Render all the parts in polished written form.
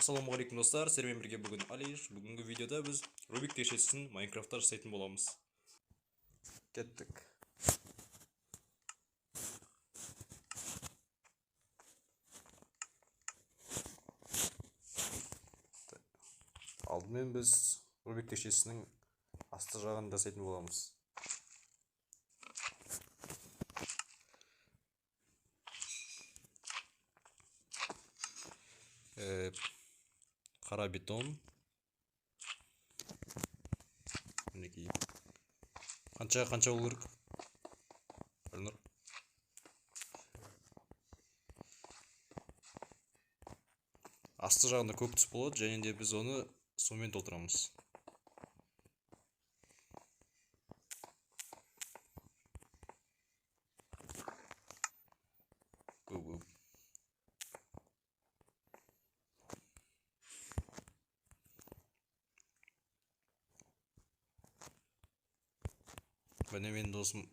Ассалаумағалейкум достар, сіздермен бірге бүгін Алиш. Бүгінгі видеода біз Рубик текшесін Майнкрафтта жасайтын боламыз. Кеттік. Алдымен біз Рубик текшесінің асты жағын жасайтын боламыз. Қара бетон. Мінекей. Қанша болу керек? Әлнұр. Асты жағында көк түс болады, және де біз оны сумен толтырамыз. Міне мен досым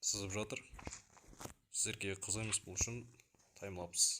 сызып жатыр. Сіздерге қызық емес болу үшін таймлапс.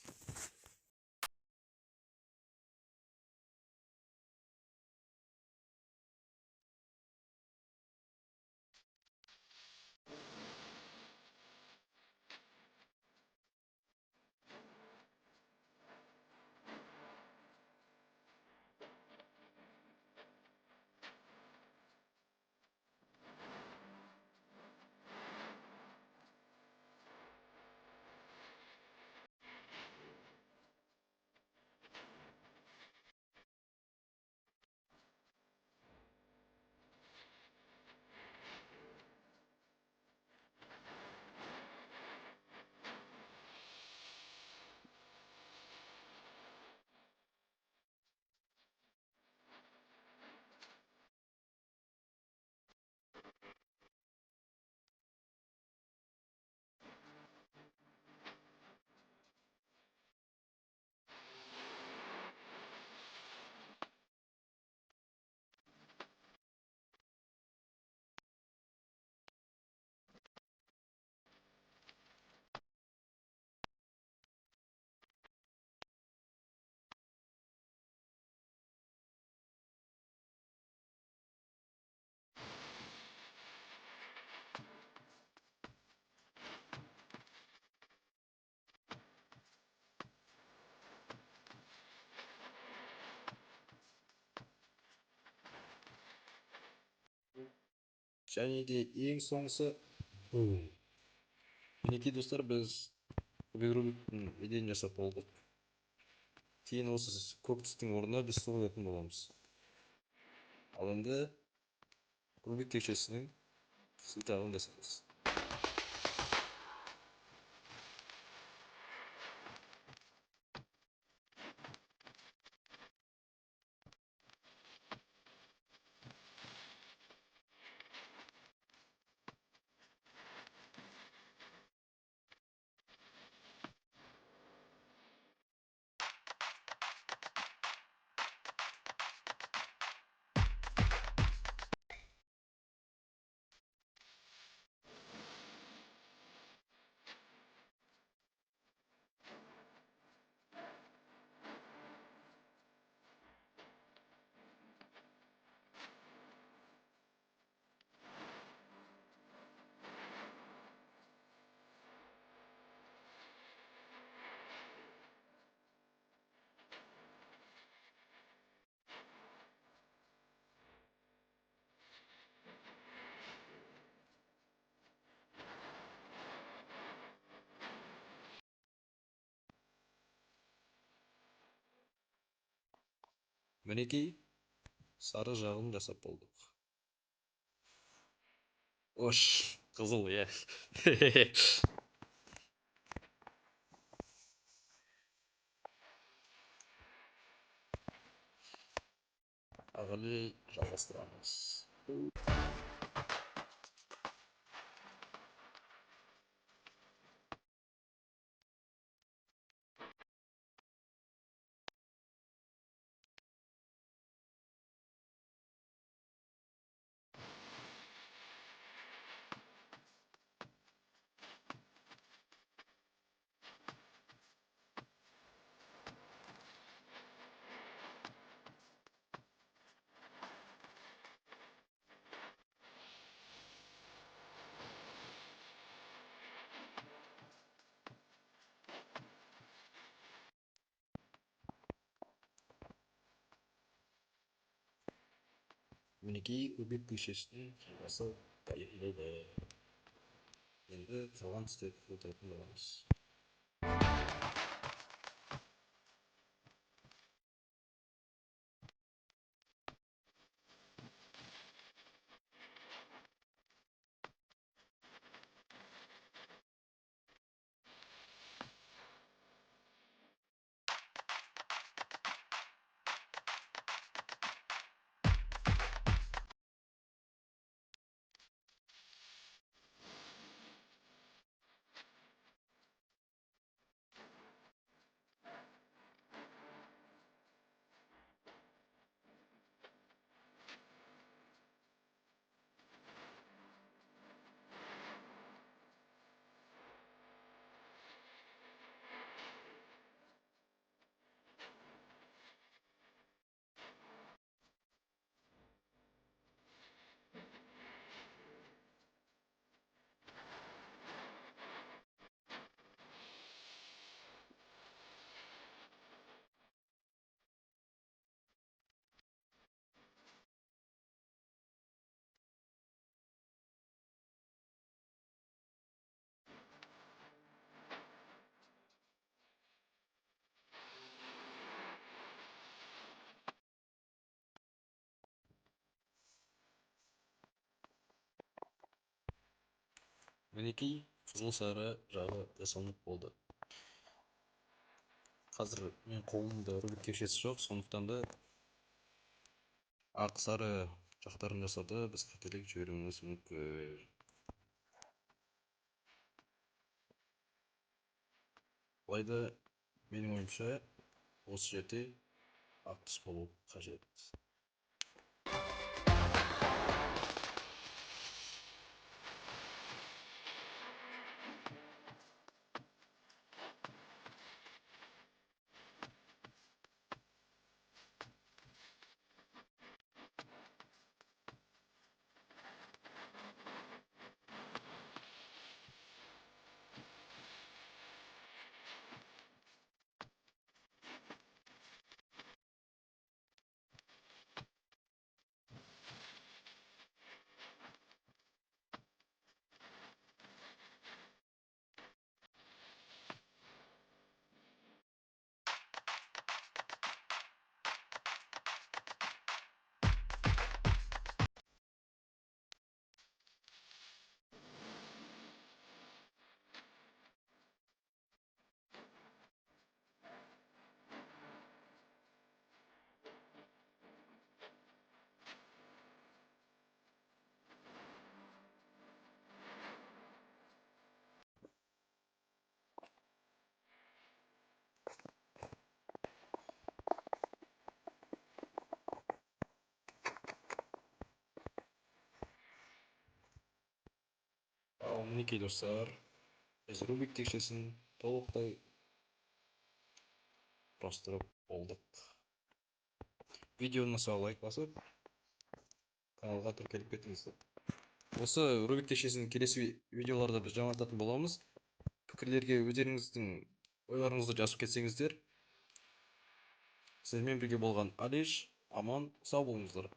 Және де ең соңғысы мінекей достар, біз Рубиктің еден жасап болдық. Кейін осы көк түстің орнына біз су құятын боламыз. Ал енді Рубик текшесінің сылтағын жасаймыз. Мінекей сары жағын жасап болдық. Ош, қызыл, е. Ағылы жалғастырамыз. мінекей Рубик текшесінің қимасы дайындалды. Енді қалған істерді өтетін боламыз. Мінекей қызыл сары жағы жасалынып болды. Қазір мен қолымда Рубик текшесі жоқ, сондықтан да ақ сары жақтарын жасауда біз қателік жіберуіміз мүмкін. Алайда менің ойымша осы жерде ақ түс болу қажет. Мінекей достар, біз Рубик текшесін толықтай құрастырып болдық. Видеоны ұнаса лайк басып, каналға тіркеліп кетіңіздер. Осы Рубик текшесінің келесі видеоларда біз жаңартатын боламыз. Пікірлерге өздеріңіздің ойларыңызды жазып кетсеңіздер. Сіздермен бірге болған Алиш, аман, сау болыңыздар.